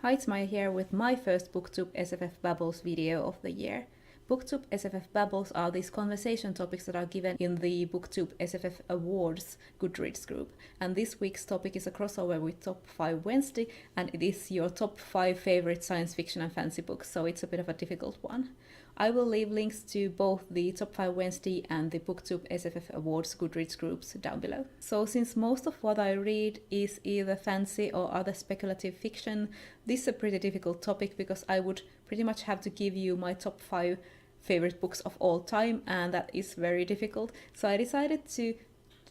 Hi, it's Maya here with my first Booktube SFF Babbles video of the year. Booktube SFF Babbles are these conversation topics that are given in the Booktube SFF Awards Goodreads group. And this week's topic is a crossover with Top 5 Wednesday, and it is your top 5 favorite science fiction and fantasy books, so it's a bit of a difficult one. I will leave links to both the Top 5 Wednesday and the Booktube SFF Awards Goodreads groups down below. So since most of what I read is either fantasy or other speculative fiction, this is a pretty difficult topic because I would pretty much have to give you my top 5 favorite books of all time, and that is very difficult. So I decided to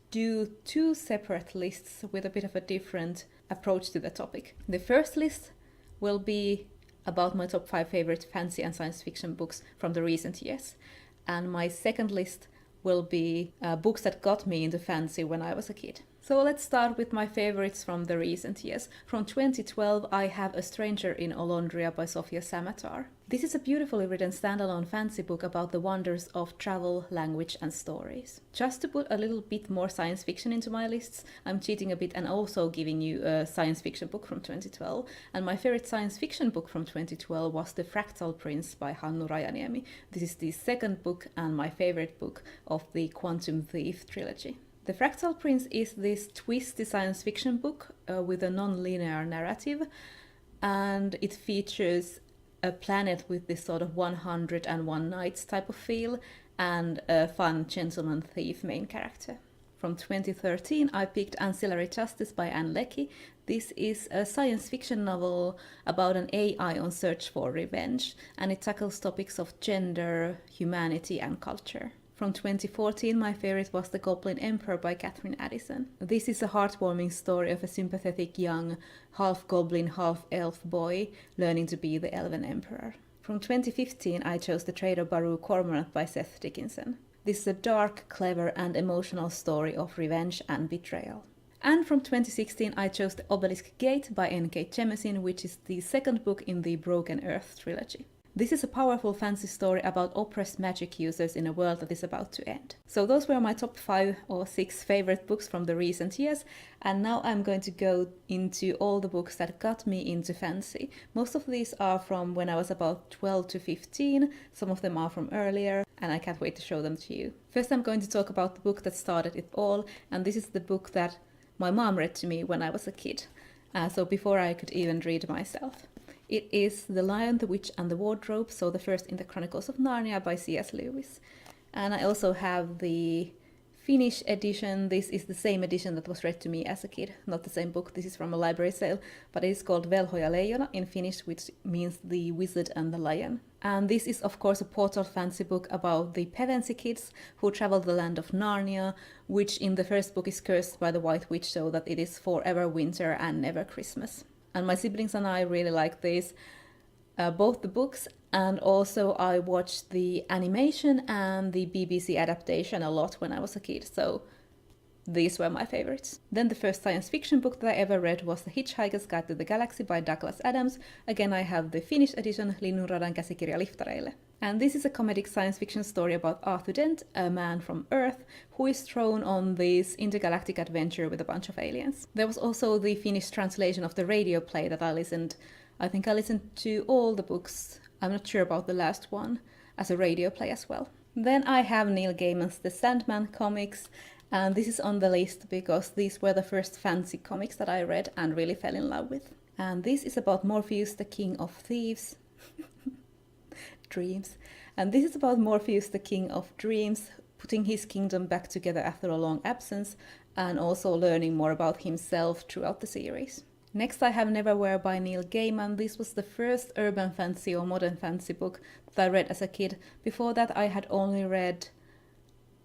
do 2 separate lists with a bit of a different approach to the topic. The first list will be about my top 5 favorite fantasy and science fiction books from the recent years. And my second list will be books that got me into fantasy when I was a kid. So let's start with my favorites from the recent years. From 2012, I have A Stranger in Olondria by Sofia Samatar. This is a beautifully written standalone fantasy book about the wonders of travel, language and stories. Just to put a little bit more science fiction into my lists, I'm cheating a bit and also giving you a science fiction book from 2012. And my favorite science fiction book from 2012 was The Fractal Prince by Hannu Rajaniemi. This is the second book and my favorite book of the Quantum Thief trilogy. The Fractal Prince is this twisty science fiction book with a non-linear narrative, and it features a planet with this sort of 101 Nights type of feel and a fun gentleman thief main character. From 2013 I picked Ancillary Justice by Anne Leckie. This is a science fiction novel about an AI on search for revenge, and it tackles topics of gender, humanity and culture. From 2014, my favorite was The Goblin Emperor by Catherine Addison. This is a heartwarming story of a sympathetic young half-goblin, half-elf boy learning to be the Elven Emperor. From 2015, I chose The Traitor Baru Cormorant by Seth Dickinson. This is a dark, clever and emotional story of revenge and betrayal. And from 2016, I chose The Obelisk Gate by N.K. Jemisin, which is the second book in the Broken Earth trilogy. This is a powerful fantasy story about oppressed magic users in a world that is about to end. So those were my top 5 or 6 favorite books from the recent years, and now I'm going to go into all the books that got me into fantasy. Most of these are from when I was about 12 to 15, some of them are from earlier, and I can't wait to show them to you. First I'm going to talk about the book that started it all, and this is the book that my mom read to me when I was a kid, so before I could even read myself. It is The Lion, the Witch and the Wardrobe, so the first in the Chronicles of Narnia by C.S. Lewis. And I also have the Finnish edition. This is the same edition that was read to me as a kid, not the same book. This is from a library sale, but it is called Velho ja Leijona in Finnish, which means The Wizard and the Lion. And this is of course a portal fantasy book about the Pevensey kids who travel the land of Narnia, which in the first book is cursed by the White Witch so that it is forever winter and never Christmas. And my siblings and I really like these, both the books, and also I watched the animation and the BBC adaptation a lot when I was a kid, so these were my favorites. Then the first science fiction book that I ever read was The Hitchhiker's Guide to the Galaxy by Douglas Adams. Again, I have the Finnish edition, Linnunradan käsikirja liftareille. And this is a comedic science fiction story about Arthur Dent, a man from Earth, who is thrown on this intergalactic adventure with a bunch of aliens. There was also the Finnish translation of the radio play that I listened. I think I listened to all the books, I'm not sure about the last one, as a radio play as well. Then I have Neil Gaiman's The Sandman comics, and this is on the list because these were the first fantasy comics that I read and really fell in love with. And this is about Morpheus, the King of Thieves. Dreams. And this is about Morpheus, the King of Dreams, putting his kingdom back together after a long absence and also learning more about himself throughout the series. Next I have Neverwhere by Neil Gaiman. This was the first urban fantasy or modern fantasy book that I read as a kid. Before that I had only read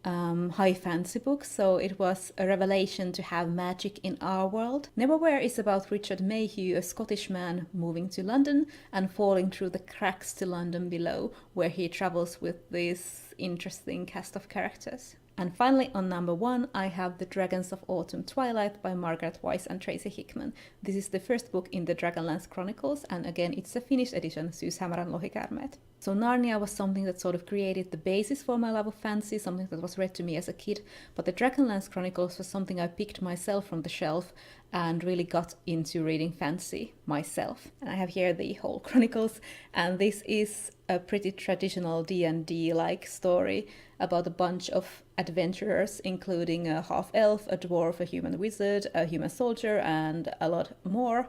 high fantasy books, so it was a revelation to have magic in our world. Neverwhere is about Richard Mayhew, a Scottish man moving to London and falling through the cracks to London below, where he travels with this interesting cast of characters. And finally, on number 1, I have The Dragons of Autumn Twilight by Margaret Weis and Tracy Hickman. This is the first book in the Dragonlance Chronicles, and again it's a Finnish edition, Syyshämärän lohikäärmeet. So Narnia was something that sort of created the basis for my love of fantasy, something that was read to me as a kid, but the Dragonlance Chronicles was something I picked myself from the shelf and really got into reading fantasy myself. And I have here the whole chronicles, and this is a pretty traditional D&D-like story about a bunch of adventurers, including a half-elf, a dwarf, a human wizard, a human soldier, and a lot more,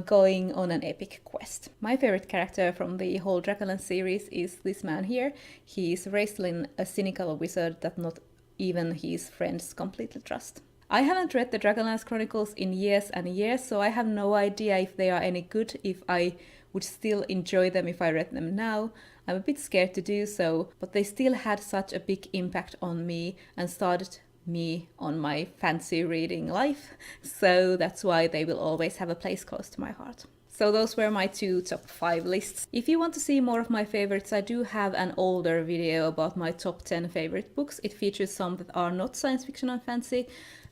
going on an epic quest. My favorite character from the whole Dragonlance series is this man here. He's Raistlin, a cynical wizard that not even his friends completely trust. I haven't read the Dragonlance Chronicles in years and years, so I have no idea if they are any good, if I would still enjoy them if I read them now. I'm a bit scared to do so, but they still had such a big impact on me and started me on my fancy reading life, so that's why they will always have a place close to my heart. So those were my 2 top 5 lists. If you want to see more of my favorites, I do have an older video about my top 10 favorite books. It features some that are not science fiction and fantasy,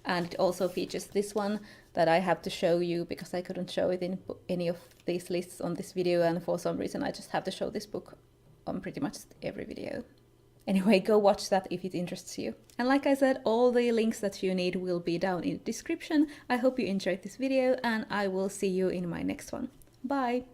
and it also features this one that I have to show you because I couldn't show it in any of these lists on this video, and for some reason I just have to show this book on pretty much every video. Anyway, go watch that if it interests you. And like I said, all the links that you need will be down in the description. I hope you enjoyed this video, and I will see you in my next one. Bye!